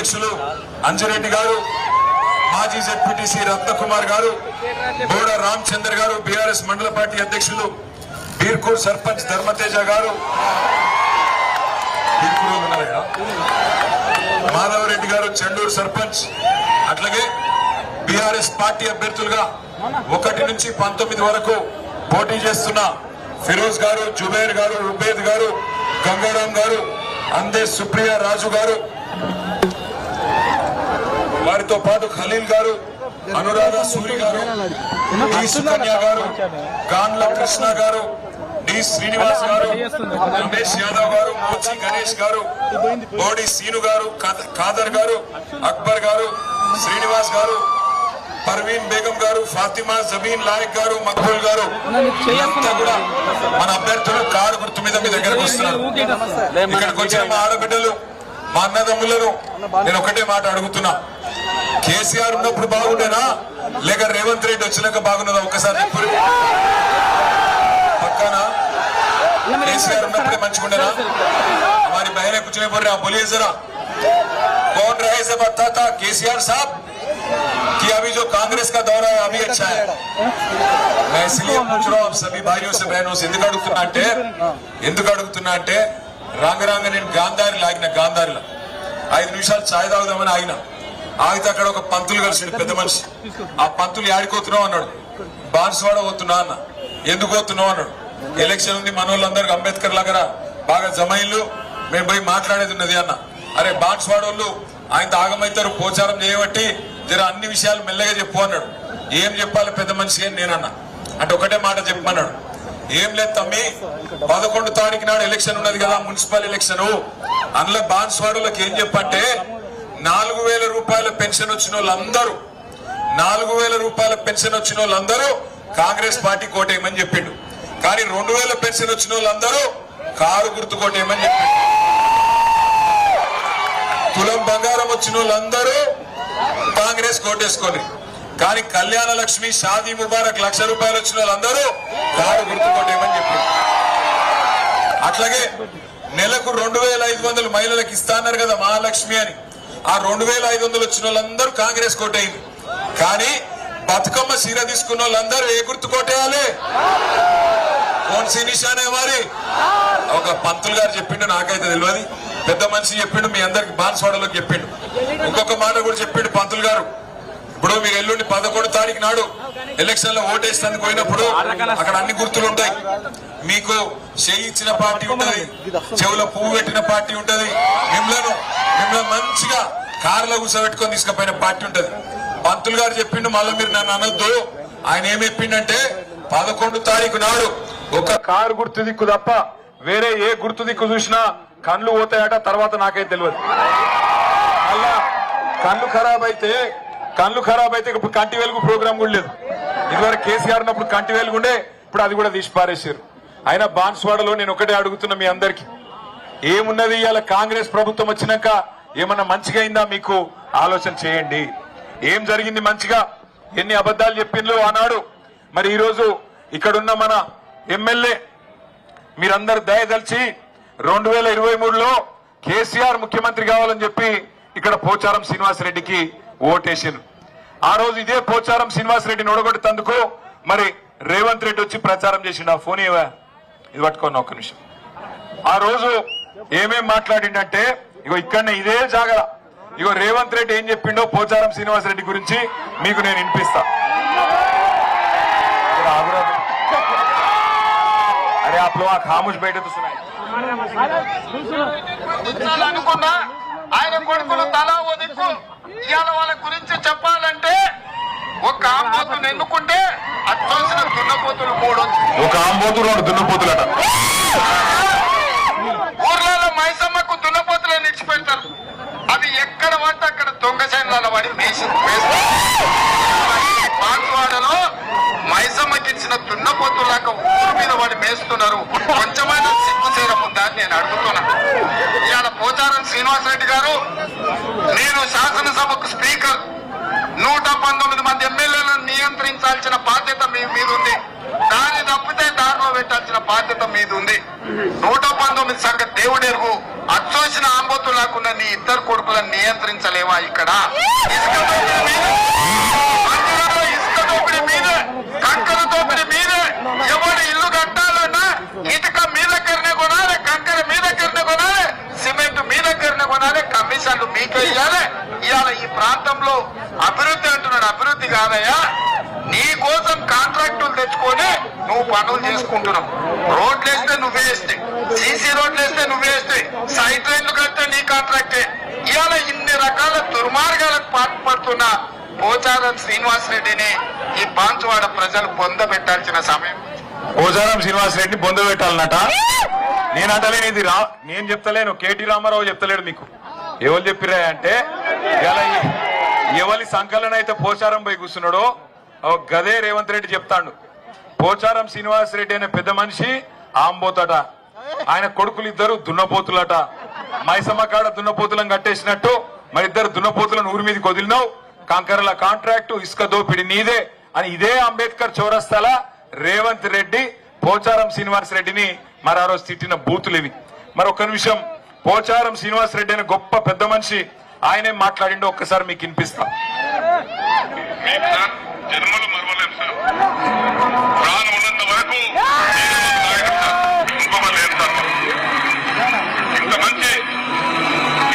అధ్యక్షులు అంజిరెడ్డి గారు, మాజీ జెడ్పీటీసీ రత్నకుమార్ గారు, బోడ రామచంద్ర గారు, బీఆర్ఎస్ మండల పార్టీ అధ్యక్షులు, బీర్కూర్ సర్పంచ్ ధర్మతేజ గారు, మాధవరెడ్డి గారు చెండూరు సర్పంచ్, అట్లాగే బీఆర్ఎస్ పార్టీ అభ్యర్థులుగా 1 నుంచి 19 వరకు పోటీ చేస్తున్న ఫిరోజ్ గారు, జుబేర్ గారు, ఉబేద్ గారు, గంగారాం గారు, అందే సుప్రియ రాజు గారు, వారితో పాటు ఖలీల్ గారు, అనురాధ సూరి గారు, డి సుకన్య గారు, గాన్ల కృష్ణ గారు, డి శ్రీనివాస్ గారు, రమేష్ యాదవ్ గారు, మోచి గణేష్ గారు, బోడి సీను గారు, ఖాదర్ గారు, అక్బర్ గారు, శ్రీనివాస్ గారు, పర్వీన్ బేగం గారు, ఫాతిమా, జబీన్ లాయక్ గారు, మక్బూల్ గారు, వీళ్ళంతా కూడా మన అభ్యర్థులు కారు గుర్తు మీద మీ దగ్గరకు వస్తున్నారు. ఇక్కడికి వచ్చిన మా ఆడబిడ్డలు, మా అన్నదమ్ములను నేను ఒకటే మాట అడుగుతున్నా, కేసీఆర్ ఉన్నప్పుడు బాగుండేనా లేక రేవంత్ రెడ్డి వచ్చినాక బాగున్నదా? ఒక్కసారి చెప్పు. పక్కన కేసీఆర్ ఉన్నప్పుడే మంచిగుండేనా? हमारी बहने कुछ नहीं बोल रहे, आप बोलिए जरा, कौन रहे से बताता केसीआर साहब कि अभी जो कांग्रेस का दौरा है अभी अच्छा है? मैं इसलिए पूछ रहा हूँ आप सभी भाइयों से बहनों से, ఎందుకు అడుగుతున్నా అంటే రాంగరాంగ నేను గాంధారి లాగిన, గాంధారిలో 5 నిమిషాలు ఛాయ్ తాగుదామని ఆగితే అక్కడ ఒక పంతులు కలిసిండు, పెద్ద మనిషి. ఆ పంతులు యాడిపోతున్నావు అన్నాడు. బాన్స్వాడ పోతున్నా అన్న. ఎందుకు పోతున్నావు అన్నాడు. ఎలక్షన్ ఉంది, మన వాళ్ళందరికి అంబేద్కర్ లాగా బాగా జమైన్లు, మేము పోయి మాట్లాడేది ఉన్నది అన్న. అరే బాన్స్వాడ వాళ్ళు ఆయన ఆగమైతారు, పోచారం చేయబట్టి జర అన్ని విషయాలు మెల్లగా చెప్పు అన్నాడు. ఏం చెప్పాలి పెద్ద మనిషి అని నేనన్నా. అంటే ఒకటే మాట చెప్పమన్నాడు. ఏం లేదు తమ్మి, 11 తారీఖు నాడు ఎలక్షన్ ఉన్నది కదా, మున్సిపల్ ఎలక్షన్. అందులో బాన్స్వాడలకు ఏం చెప్పంటే 4,000 రూపాయల పెన్షన్ వచ్చిన వాళ్ళందరూ 4,000 రూపాయల పెన్షన్ వచ్చిన వాళ్ళందరూ కాంగ్రెస్ పార్టీ కోటేయమని చెప్పిండు. కానీ 2,000 పెన్షన్ వచ్చిన వాళ్ళందరూ కారు గుర్తు కోటేయమని చెప్పిండు. తులం బంగారం వచ్చిన వాళ్ళందరూ కాంగ్రెస్ కోటేసుకోండి. కానీ కళ్యాణ లక్ష్మి, షాదీ ముబారక్ 1,00,000 రూపాయలు వచ్చిన వాళ్ళందరూ కారు గుర్తు కోటేయమని చెప్పిండు. అట్లాగే నెలకు 2,500 మహిళలకు ఇస్తా అన్నారు కదా మహాలక్ష్మి అని. ఆ 2,500 వచ్చిన వాళ్ళందరూ కాంగ్రెస్ కోటేయింది. కానీ బతుకమ్మ చీర తీసుకున్న వాళ్ళందరూ ఏ గుర్తు కోటేయాలి? కోన్సీ నిషానే వారి ఒక పంతులు గారు చెప్పిండు, నాకైతే తెలియదు, పెద్ద మనిషి చెప్పిండు, మీ అందరికి బాన్స్వాడలోకి చెప్పిండు. ఇంకొక మాట కూడా చెప్పిండు పంతులు గారు. ఇప్పుడు మీరు ఎల్లుండి 11 తారీఖు నాడు ఎలక్షన్ లో ఓటేస్తానికి పోయినప్పుడు అక్కడ అన్ని గుర్తులు ఉంటాయి. మీకు చేయి ఇచ్చిన పార్టీ ఉంటది, చెవులో పువ్వు పెట్టిన పార్టీ ఉంటది, మిమ్మల్ని మంచిగా కారులో కూర్చోబెట్టుకొని తీసుకుపోయిన పార్టీ ఉంటది. పంతులు గారు చెప్పిండు, మళ్ళీ మీరు నన్ను అనొద్దు. ఆయన ఏం చెప్పిండంటే 11 తారీఖు నాడు ఒక కారు గుర్తు దిక్కు తప్ప వేరే ఏ గుర్తు దిక్కు చూసినా కళ్ళు పోతాయట. తర్వాత నాకైతే తెలియదు. మళ్ళా కళ్ళు ఖరాబ్ అయితే ఇప్పుడు కంటి వెలుగు ప్రోగ్రాం కూడా లేదు. ఇదివరకు కేసీఆర్ ఉన్నప్పుడు కంటి వెలుగు ఉండే, ఇప్పుడు అది కూడా తీసి పారేసారు. అయినా బాన్స్వాడలో నేను ఒకటే అడుగుతున్నా మీ అందరికి, ఏమున్నది ఇవాళ కాంగ్రెస్ ప్రభుత్వం వచ్చినాక ఏమన్నా మంచిగా అయిందా? మీకు ఆలోచన చేయండి. ఏం జరిగింది మంచిగా? ఎన్ని అబద్ధాలు చెప్పిండ్రు ఆనాడు. మరి ఈరోజు ఇక్కడున్న మన ఎమ్మెల్యే మీరందరూ దయదలిచి 2023లో కేసీఆర్ ముఖ్యమంత్రి కావాలని చెప్పి ఇక్కడ పోచారం శ్రీనివాసరెడ్డికి ఓటేసారు. ఆ రోజు ఇదే పోచారం శ్రీనివాసరెడ్డిని ఓడగొట్టేందుకు మరి రేవంత్ రెడ్డి వచ్చి ప్రచారం చేసిండు. ఆ ఫోన్ ఇవ్వ, ఇది పట్టుకోండి ఒక్క నిమిషం. ఆ రోజు ఏమేం మాట్లాడిండంటే, ఇగో ఇక్కడనే ఇదే జాగర, ఇగో రేవంత్ రెడ్డి ఏం చెప్పిండో పోచారం శ్రీనివాసరెడ్డి గురించి మీకు నేను వినిపిస్తా. అరే आप लोग खामोश बैठे तो सुनाई. అనుకున్నా ఆయన కొడుకులు తలా ఓ దిక్కు. ఇవాళ వాళ్ళ గురించి చెప్పాలంటే ఒక ఆంబోతులు ఎన్నుకుంటే అచ్చోసిన దున్నపోతులు 3, ఒక ఆంబోతు 2 దున్నపోతులట. ఊర్లలో మైసమ్మకు దున్నపోతులే నిలిచిపెడతారు. అవి ఎక్కడ పడితే అక్కడ దొంగ సైన్యాల వాడి బాన్స్వాడలో మైసమ్మకి ఇచ్చిన దున్నపోతులాక ఊరు మీద వాడి మేస్తున్నారు. కొంచెమైనా సిగ్గుచేరముందా అని నేను అడుగుతున్నా. ఇవాళ పోచారం శ్రీనివాసరెడ్డి గారు, నేను శాసనసభకు స్పీకర్, 119 మంది ఎమ్మెల్యేలను నియంత్రించాల్సిన బాధ్యత మీ మీద ఉంది. దాన్ని తప్పితే దారిలో పెట్టాల్సిన బాధ్యత మీద ఉంది. 119 సంగతి దేవుడెరుగు. అచ్చోసిన ఆంబోతులాకున్న నీ 2 కొడుకులను నియంత్రించి గమనించలేవా? ఇక్కడ ఇసుక దోపిడీ మీద, మందిరంలో ఇసుక దోపిడీ మీద, కంకర దోపిడీ మీద, ఎవరు ఇల్లు కట్టాలన్నా ఇటుక మీ దగ్గరనే కొనాలి, కంకర మీ దగ్గరనే కొనాలి, సిమెంట్ మీ దగ్గరనే కొనాలి, కమిషన్లు మీకే ఇవ్వాలి. ఇవాళ ఈ ప్రాంతంలో అభివృద్ధి అంటున్నాడు. అభివృద్ధి కాదయ్యా, నీ కోసం కాంట్రాక్టులు తెచ్చుకొని నువ్వు పనులు చేసుకుంటున్నావు. రోడ్లు వేస్తే నువ్వే వేస్తే, సీసీ రోడ్లు వేస్తే నువ్వే వేస్తే, సైడ్ లైన్లు కడితే నీ కాంట్రాక్టే. ఇవాళ ఇన్ని రకాల దుర్మార్గాలకు పాల్పడుతున్న పోచారం శ్రీనివాసరెడ్డిని ఈ బాన్సువాడ ప్రజలు పొందబెట్టాల్సిన సమయం. పోచారం శ్రీనివాసరెడ్డిని పొందబెట్టాలన్నట. నేనంటలేను ఇది నేను చెప్తలేను, కేటీ రామారావు చెప్తలేడు. మీకు ఎవరు చెప్పిరా అంటే ఇలా ఎవరి సంకలన అయితే పోచారం పోయి కూర్చున్నాడో గదే రేవంత్ రెడ్డి చెప్తాడు. పోచారం శ్రీనివాసరెడ్డి అనే పెద్ద మనిషి ఆంబోతట, ఆయన కొడుకులు ఇద్దరు దున్నపోతులట. మైసమ్మ కాడ దున్నపోతులను కట్టేసినట్టు మరి ఇద్దరు దున్నపోతులను ఊరి మీదకి వదిలినావు. కంకరల కాంట్రాక్టు, ఇసుక దోపిడి నీదే అని ఇదే అంబేద్కర్ చౌరస్తాల రేవంత్ రెడ్డి పోచారం శ్రీనివాసరెడ్డిని మరి ఆ రోజు తిట్టిన బూతులు ఇవి. మరి ఒక్క నిమిషం, పోచారం శ్రీనివాసరెడ్డి అనే గొప్ప పెద్ద మనిషి ఆయనే మాట్లాడిండో ఒక్కసారి మీకు వినిపిస్తా. జన్మలు మరవలేము సార్. ప్రాణం ఉన్నంత వరకు లేదు సార్.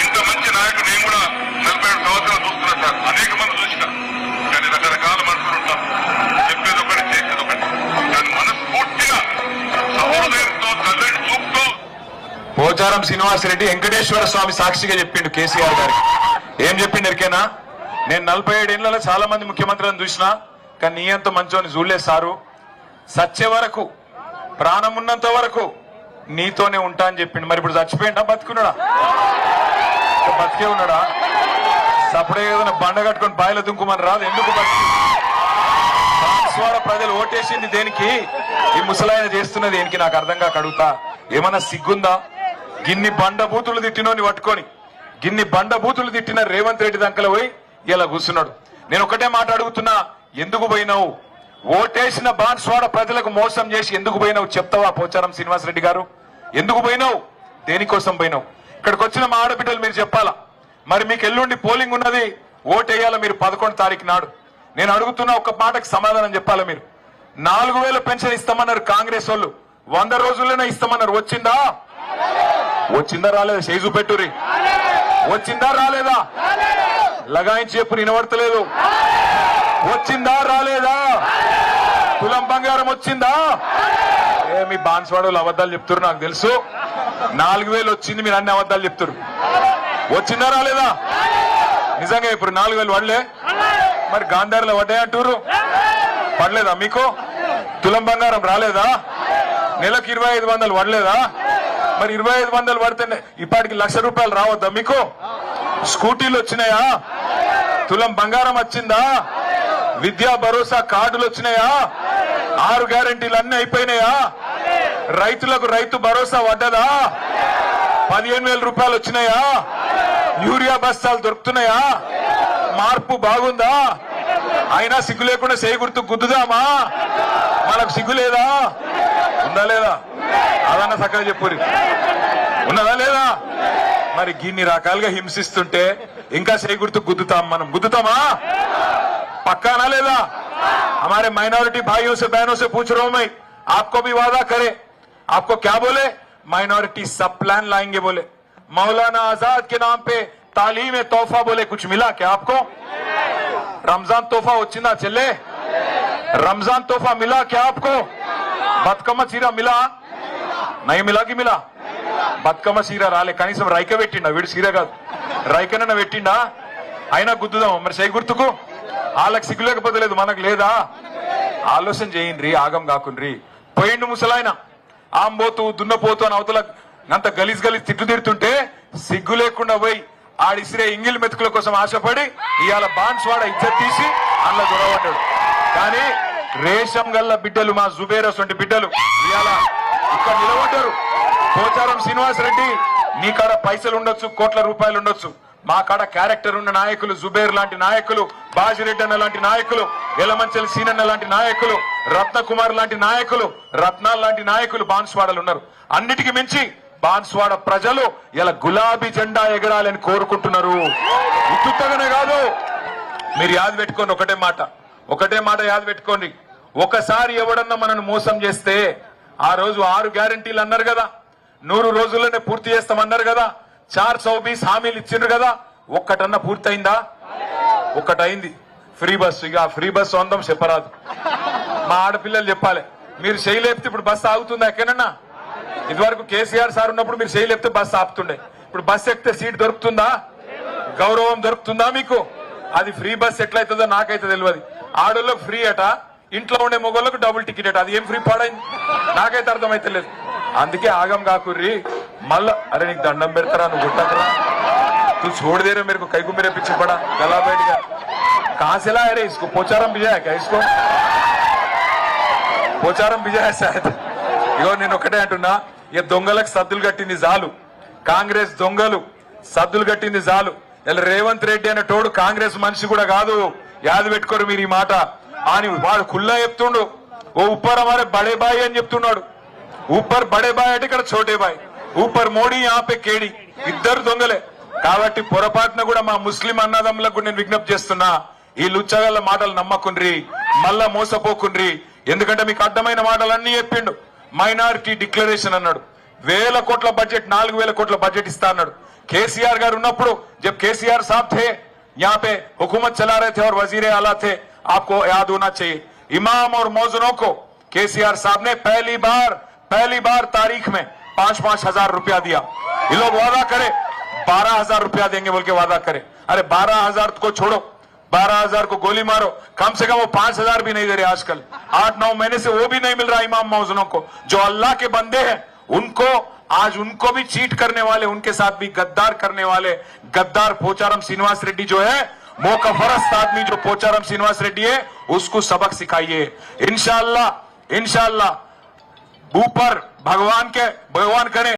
ఇంత మంచి నాయకుడు నేను కూడా 47 సంవత్సరాలు చూస్తున్నా సార్. అనేక మంది చూసిన, కానీ రకరకాల మనుషులు ఉంటారు. చెప్పేది ఒకటి, చేసేది ఒకటి. కానీ మనస్ఫూర్తిగా సహృదయంతో చల్లటి చూపుతో పోచారం శ్రీనివాసరెడ్డి వెంకటేశ్వర స్వామి సాక్షిగా చెప్పిండు కేసీఆర్ గారికి. ఏం చెప్పిండు ఎరికేనా? నేను 47 ఏళ్లలో చాలా మంది ముఖ్యమంత్రులను చూసినా, కానీ నీ అంత మంచోని చూడలేదు సారు. సచ్చే వరకు, ప్రాణం ఉన్నంత వరకు నీతోనే ఉంటా అని చెప్పిండు. మరి ఇప్పుడు చచ్చిపోయిండా బతుకున్నాడా? బతికే ఉన్నాడా? సప్పుడే ఏదైనా బండ కట్టుకొని బాయిలో దుంకుమని రాదు. ఎందుకు బతికి? బాన్సువాడ ప్రజలు ఓటేసింది దేనికి? ఈ ముసలాయన చేస్తున్నది దేనికి? నాకు అర్థం కాక అడుగుతా. ఏమన్నా సిగ్గుందా? గిన్ని బండ బూతులు తిట్టినోని పట్టుకొని, గిన్ని బండ బూతులు తిట్టిన రేవంత్ రెడ్డి దంకల పోయి ఇలా కూర్చున్నాడు. నేను ఒకటే మాట అడుగుతున్నా, ఎందుకు పోయినావు? ఓటేసిన బాన్సువాడ ప్రజలకు మోసం చేసి ఎందుకు పోయినావు చెప్తావా పోచారం శ్రీనివాసరెడ్డి గారు? ఎందుకు పోయినావు? దేనికోసం పోయినావు? ఇక్కడికి వచ్చిన మా ఆడబిడ్డలు మీరు చెప్పాలా. మరి మీకు ఎల్లుండి పోలింగ్ ఉన్నది, ఓటేయాలా మీరు 11 తారీఖు నాడు. నేను అడుగుతున్న ఒక్క మాటకు సమాధానం చెప్పాలా మీరు. 4000 పెన్షన్ ఇస్తామన్నారు కాంగ్రెస్ వాళ్ళు, 100 రోజుల్లోనే ఇస్తామన్నారు. వచ్చిందా? వచ్చిందా రాలేదా? చేజు పెట్టురి. వచ్చిందా రాలేదా? లగాయించి చెప్పు, వినబడతలేదు. వచ్చిందా రాలేదా? తులం బంగారం వచ్చిందా? మీ బాన్సువాడలు అబద్ధాలు చెప్తున్నారు నాకు తెలుసు. 4000 వచ్చింది, మీరు అన్ని అబద్ధాలు చెప్తారు. వచ్చిందా రాలేదా? నిజంగా ఇప్పుడు 4000 పడలే? మరి గాంధారిలో పడ్డాయి అంటారు, పడలేదా మీకు? తులం బంగారం రాలేదా? నెలకు 2500 పడలేదా? మరి 2500 పడితే ఇప్పటికి 1,00,000 రూపాయలు రావద్దా మీకు? స్కూటీలు వచ్చినాయా? తులం బంగారం వచ్చిందా? విద్యా భరోసా కార్డులు వచ్చినాయా? 6 గ్యారెంటీలు అన్ని అయిపోయినాయా? రైతులకు రైతు భరోసా పడ్డదా? 15,000 రూపాయలు వచ్చినాయా? యూరియా బస్తాలు దొరుకుతున్నాయా? మార్పు బాగుందా? అయినా సిగ్గు లేకుండా చేయి గుర్తు గుద్దుదామా? మనకు సిగ్గు లేదా? ఉందా లేదా? అదన్నా చక్కగా చెప్పురి. ఉన్నదా లేదా? మరి గిన్ని రకాలుగా హింసిస్తుంటే ఇంకా చేయి గుర్తు గుద్దుతాం. మనం గుద్దుతామా? పక్కానా లేదా? हमारे माइनॉरिटी भाइयों से बहनों से पूछ रहा हूं मैं, आपको भी वादा करे, आपको क्या बोले? माइनॉरिटी सब प्लान लाएंगे बोले. मौलाना आजाद के नाम पे तालीम तोहफा बोले, कुछ मिला क्या आपको? रमजान तोहफा వచ్చిందా చెల్లే? रमजान तोहफा मिला क्या आपको? బతుకమ్మ చీర మిలా? నై మిలా కి మిలా? బతుకమ్మ చీర రాలే, కనీసం రైక పెట్టిండా? వీడు చీర కాదు, రైకనన్న పెట్టిండా? అయినా గుద్దుదాం మరి చేయి గుర్తుకు. వాళ్ళకి సిగ్గు లేకపోతే లేదు, మనకు లేదా? ఆలోచన చేయండి, ఆగం కాకుండ్రి. పోయిండు ముసలాయన, ఆంబోతు దున్నపోతు అని అవతల అంత గలీజ్ గలీజ్ తిట్లు తిడుతుంటే సిగ్గు లేకుండా పోయి ఆడిసిరే ఇంగిల్ మెతుకుల కోసం ఆశపడి ఇవాళ బాన్సువాడ ఇజ్జత్ తీసి అందులో దొరవడ్డాడు. కానీ రేషం గల్ల బిడ్డలు, మా జుబేరస్ వంటి బిడ్డలు ఇవాళ ఇక్కడ నిలబడ్డారు. పోచారం శ్రీనివాసరెడ్డి, నీ కాడ పైసలు ఉండొచ్చు, కోట్ల రూపాయలు ఉండొచ్చు, మా కాడ క్యారెక్టర్ ఉన్న నాయకులు, జుబేర్ లాంటి నాయకులు, బాజిరెడ్డి అన్న లాంటి నాయకులు, ఎలమంచల్ సీనన్న లాంటి నాయకులు, రత్నకుమార్ లాంటి నాయకులు, రత్నాల్ లాంటి నాయకులు బాన్సువాడలు ఉన్నారు. అన్నిటికీ మించి బాన్స్వాడ ప్రజలు ఇలా గులాబీ జెండా ఎగరాలని కోరుకుంటున్నారు. ఉత్తుత్తగానే కాదు, మీరు యాద పెట్టుకోండి, ఒకటే మాట యాద పెట్టుకోండి. ఒకసారి ఎవడన్నా మనను మోసం చేస్తే, ఆ రోజు 6 గ్యారంటీలు అన్నారు కదా, 100 రోజుల్లోనే పూర్తి చేస్తామన్నారు కదా, 420 హామీలు ఇచ్చిండ్రు కదా, ఒక్కటన్నా పూర్తయిందా? ఒక్కటైంది, ఫ్రీ బస్సు. ఇక ఫ్రీ బస్సు అందం చెప్పరాదు, మా ఆడపిల్లలు చెప్పాలి. మీరు చేయలేపితే ఇప్పుడు బస్సు ఆగుతుందా ఎక్కడన్నా? ఇదివరకు కేసీఆర్ సార్ ఉన్నప్పుడు మీరు చేయలేపితే బస్సు ఆపుతుండే. ఇప్పుడు బస్సు ఎక్కితే సీట్ దొరుకుతుందా? గౌరవం దొరుకుతుందా మీకు? అది ఫ్రీ బస్ ఎట్లయితుందో నాకైతే తెలియదు. ఆడోళ్ళకు ఫ్రీ అట, ఇంట్లో ఉండే మొగోళ్ళకు డబుల్ టికెట్ అట. అది ఏం ఫ్రీ పాడైంది నాకైతే అర్థమైతే లేదు. అందుకే ఆగం కాకుర్రి. మళ్ళా అరే నీకు దండం పెడతారా, నువ్వు గుట్టకరా, तू छोड़ दे रहे मेरे को, कई को मेरे पीछे पड़ा, गला बैठ गया. कहां से लाया रे इसको? पोचारम भिजाया क्या इसको? పోచారం విజయ సార్. ఇగో నేను ఒకటే అంటున్నా, ఇక దొంగలకు సద్దులు కట్టింది చాలు. కాంగ్రెస్ దొంగలు సద్దులు కట్టింది చాలు. ఇలా రేవంత్ రెడ్డి అనే తోడు కాంగ్రెస్ మనిషి కూడా కాదు, యాది పెట్టుకోరు మీరు ఈ మాట అని. వాడు కుల్లా చెప్తుండు, ఓ ఉప్పర్ హమారే బడే బాయ్ అని చెప్తున్నాడు. ఊపర్ బడే బాయ్ అంటే ఇక్కడ చోటే బాయ్, ఊపర్ మోడీ ఆపే కేడి, ఇద్దరు దొంగలే. కాబట్టి పొరపాటున కూడా మా ముస్లిం అన్నదమ్ములకు నేను విజ్ఞప్తి చేస్తున్నా, ఈ లుచ్చగల్ల మాటలు నమ్మకుండ్రి, మళ్ళా మోసపోకుండ్రి. ఎందుకంటే మీకు అడ్డమైన మాటలన్నీ చెప్పిండు. మైనారిటీ డిక్లరేషన్ అన్నాడు, 1000 కోట్ల బడ్జెట్, 4000 కోట్ల బడ్జెట్ ఇస్తా అన్నాడు. కేసీఆర్ గారు ఉన్నప్పుడు जब केसीआर साहब थे यहाँ पे हुकूमत चला रहे थे और वजीर आला थे, आपको याद होना चाहिए, इमाम और मौजनों को केसीआर साहब ने पहली बार तारीख में 5-5 हजार रुपया दिया. ये लोग वादा करे 12,000 रुपया देंगे बोल के वादा करे. अरे 12,000 को छोड़ो, 12,000 को गोली मारो, कम से कम वो 5,000 भी नहीं दे रहे आजकल. 8-9 महीने से वो भी नहीं मिल रहा इमाम मौजनों को. जो अल्लाह के बंदे हैं उनको आज उनको भी चीट करने वाले, उनके साथ भी गद्दार करने वाले गद्दार पोचारम श्रीनिवास रेड्डी जो है, मौका-फरस्त आदमी जो पोचारम श्रीनिवास रेड्डी है, उसको सबक सिखाइए. इंशाअल्लाह ऊपर भगवान करे